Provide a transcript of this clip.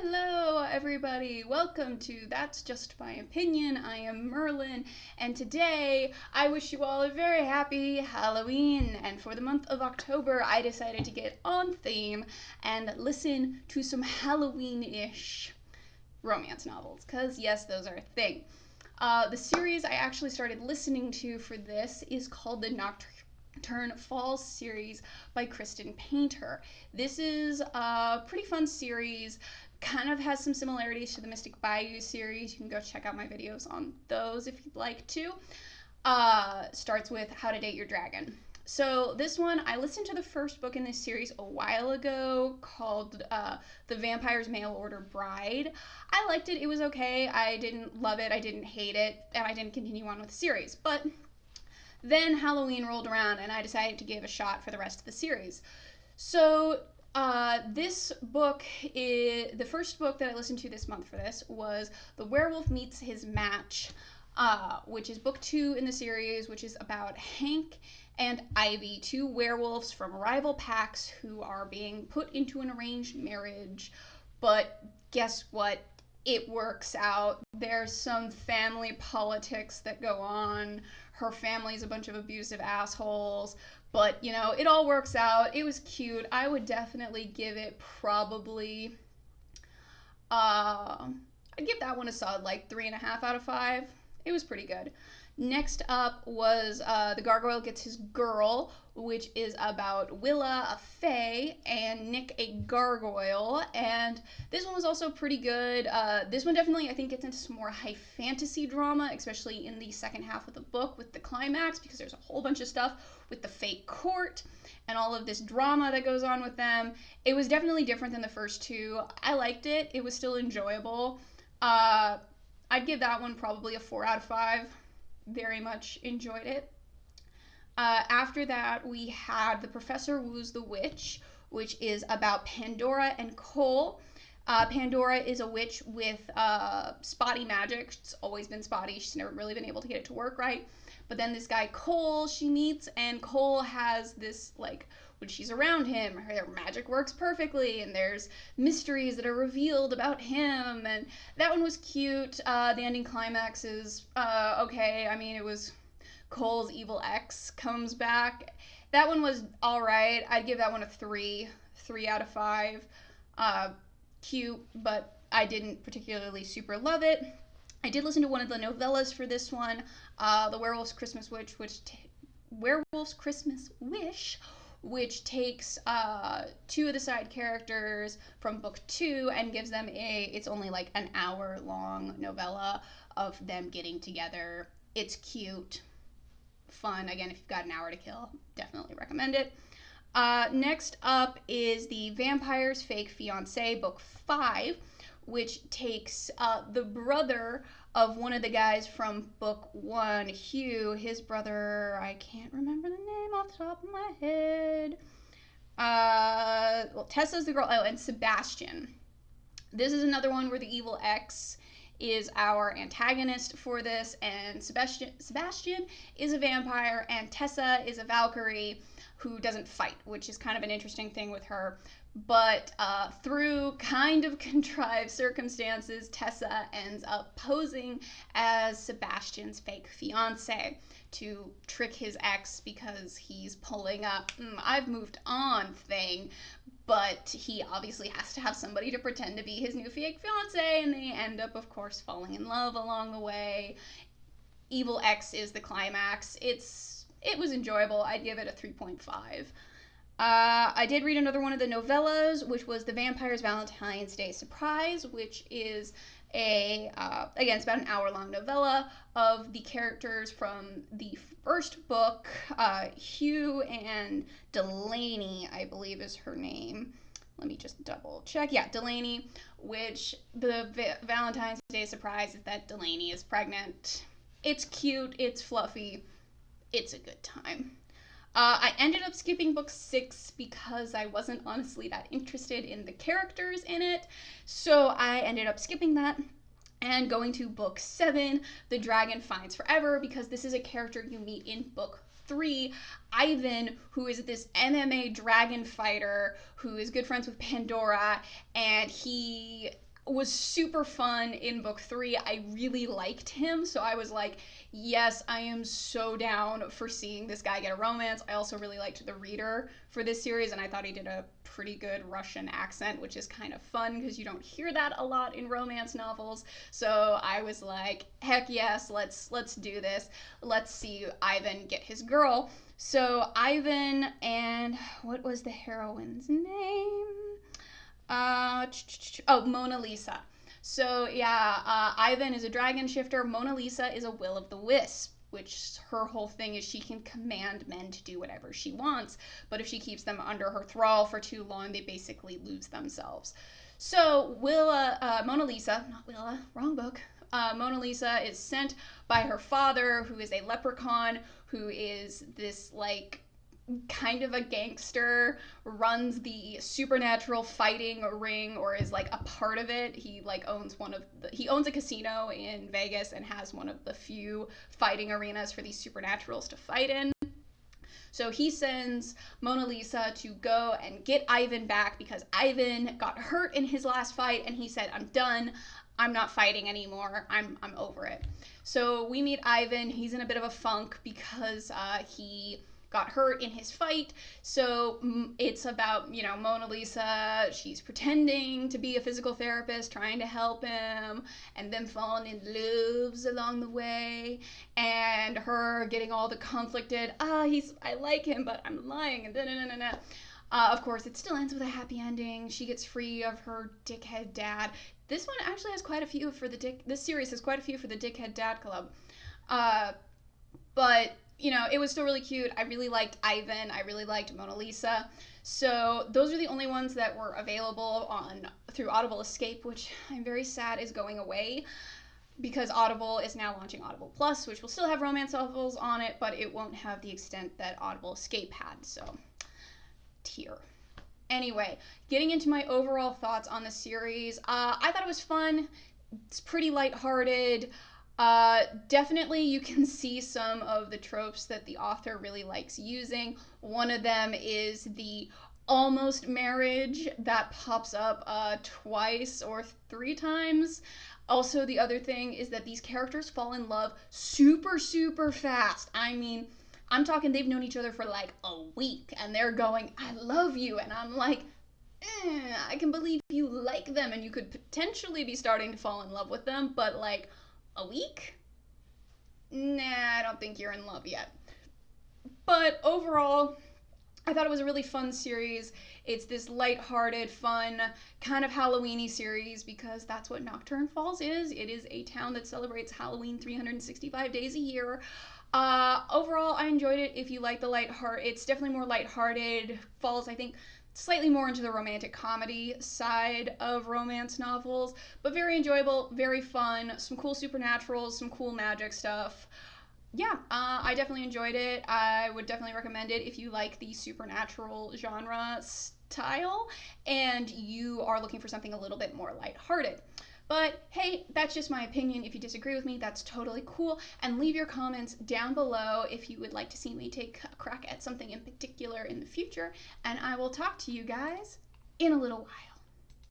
Hello, everybody. Welcome to That's Just My Opinion. I am Merlin, and today I wish you all a very happy Halloween. And for the month of October, I decided to get on theme and listen to some Halloween-ish romance novels, because yes, those are a thing. The series I actually started listening to for this is called the Nocturne Fall series by Kristen Painter. This is a pretty fun series, kind of has some similarities to the Mystic Bayou series. You can go check out my videos on those if you'd like to. Starts with How to Date Your Dragon. So this one, I listened to the first book in this series a while ago called The Vampire's Mail Order Bride. I liked it. It was okay. I didn't love it. I didn't hate it. And I didn't continue on with the series. But then Halloween rolled around and I decided to give a shot for the rest of the series. So this book is the first book that I listened to this month for this was The Werewolf Meets His Match, which is book 2 in the series, which is about Hank and Ivy, two werewolves from rival packs who are being put into an arranged marriage. But guess what? It works out. There's some family politics that go on. Her family's a bunch of abusive assholes. But, it all works out. It was cute. I would definitely give it probably, I'd give that one a solid, 3.5 out of 5. It was pretty good. Next up was The Gargoyle Gets His Girl, which is about Willa, a fae, and Nick, a gargoyle. And this one was also pretty good. This one definitely, I think, gets into some more high fantasy drama, especially in the second half of the book with the climax, because there's a whole bunch of stuff with the fake court and all of this drama that goes on with them. It was definitely different than the first two. I liked it. It was still enjoyable. I'd give that one probably a 4 out of 5. Very much enjoyed it. After that, we had The Professor Wus the Witch, which is about Pandora and Cole. Pandora is a witch with spotty magic. She's always been spotty. She's never really been able to get it to work right. But then this guy Cole she meets, and Cole has this, when she's around him, her magic works perfectly, and there's mysteries that are revealed about him, and that one was cute. The ending climax is okay. I mean, it was Cole's evil ex comes back. That one was alright. I'd give that one a 3 out of 5. Cute, but I didn't particularly super love it. I did listen to one of the novellas for this one, The Werewolf's Christmas Wish, which takes 2 of the side characters from book 2 and gives them it's only an hour long novella of them getting together. It's cute, fun. Again, if you've got an hour to kill, definitely recommend it. Next up is The Vampire's Fake Fiancé, book 5, which takes the brother of one of the guys from book 1, Hugh, his brother, I can't remember the name off the top of my head. Tessa's the girl, and Sebastian. This is another one where the evil ex is our antagonist for this, and Sebastian is a vampire, and Tessa is a Valkyrie who doesn't fight, which is kind of an interesting thing with her. But through kind of contrived circumstances, Tessa ends up posing as Sebastian's fake fiance to trick his ex because he's pulling up I've moved on thing, but he obviously has to have somebody to pretend to be his new fake fiance, and they end up, of course, falling in love along the way. Evil ex is the climax. It was enjoyable. I'd give it a 3.5. I did read another one of the novellas, which was The Vampire's Valentine's Day Surprise, which is again, it's about an hour-long novella of the characters from the first book, Hugh and Delaney, I believe is her name. Let me just double check. Yeah, Delaney, which the Valentine's Day surprise is that Delaney is pregnant. It's cute, it's fluffy, it's a good time. I ended up skipping book 6 because I wasn't honestly that interested in the characters in it, so I ended up skipping that and going to book 7, The Dragon Finds Forever, because this is a character you meet in book 3, Ivan, who is this MMA dragon fighter who is good friends with Pandora, and he was super fun in book 3. I really liked him, so I was like, yes, I am so down for seeing this guy get a romance. I also really liked the reader for this series, and I thought he did a pretty good Russian accent, which is kind of fun because you don't hear that a lot in romance novels. So I was like, heck yes, let's do this. Let's see Ivan get his girl. So Ivan and what was the heroine's name? Mona Lisa. So yeah, Ivan is a dragon shifter. Mona Lisa is a will of the wisp, which her whole thing is she can command men to do whatever she wants, but if she keeps them under her thrall for too long, they basically lose themselves. So Mona Lisa, not Willa, wrong book. Mona Lisa is sent by her father, who is a leprechaun, who is this like kind of a gangster, runs the supernatural fighting ring, or is like a part of it. He like owns he owns a casino in Vegas and has one of the few fighting arenas for these supernaturals to fight in. So he sends Mona Lisa to go and get Ivan back because Ivan got hurt in his last fight and he said, I'm done. I'm not fighting anymore. I'm over it. So we meet Ivan. He's in a bit of a funk because he got hurt in his fight. So it's about, Mona Lisa. She's pretending to be a physical therapist, trying to help him, and them falling in love along the way, and her getting all the conflicted, I like him, but I'm lying, and da-da-da-da-da. Of course, it still ends with a happy ending. She gets free of her dickhead dad. This one actually has quite a few for this series has quite a few for the Dickhead Dad Club. But it was still really cute. I really liked Ivan. I really liked Mona Lisa. So those are the only ones that were available through Audible Escape, which I'm very sad is going away because Audible is now launching Audible Plus, which will still have romance novels on it, but it won't have the extent that Audible Escape had. So, tear. Anyway, getting into my overall thoughts on the series, I thought it was fun. It's pretty lighthearted. Definitely you can see some of the tropes that the author really likes using. One of them is the almost marriage that pops up twice or 3 times. Also, the other thing is that these characters fall in love super, super fast. I mean, I'm talking they've known each other for like a week and they're going, I love you. And I'm like, I can believe you like them and you could potentially be starting to fall in love with them, but like a week? Nah, I don't think you're in love yet. But overall, I thought it was a really fun series. It's this lighthearted, fun, kind of Halloween-y series because that's what Nocturne Falls is. It is a town that celebrates Halloween 365 days a year. Overall, I enjoyed it. If you like the it's definitely more lighthearted. Falls, I think, slightly more into the romantic comedy side of romance novels, but very enjoyable, very fun, some cool supernaturals, some cool magic stuff. Yeah, I definitely enjoyed it. I would definitely recommend it if you like the supernatural genre style and you are looking for something a little bit more lighthearted. But hey, that's just my opinion. If you disagree with me, that's totally cool. And leave your comments down below if you would like to see me take a crack at something in particular in the future. And I will talk to you guys in a little while.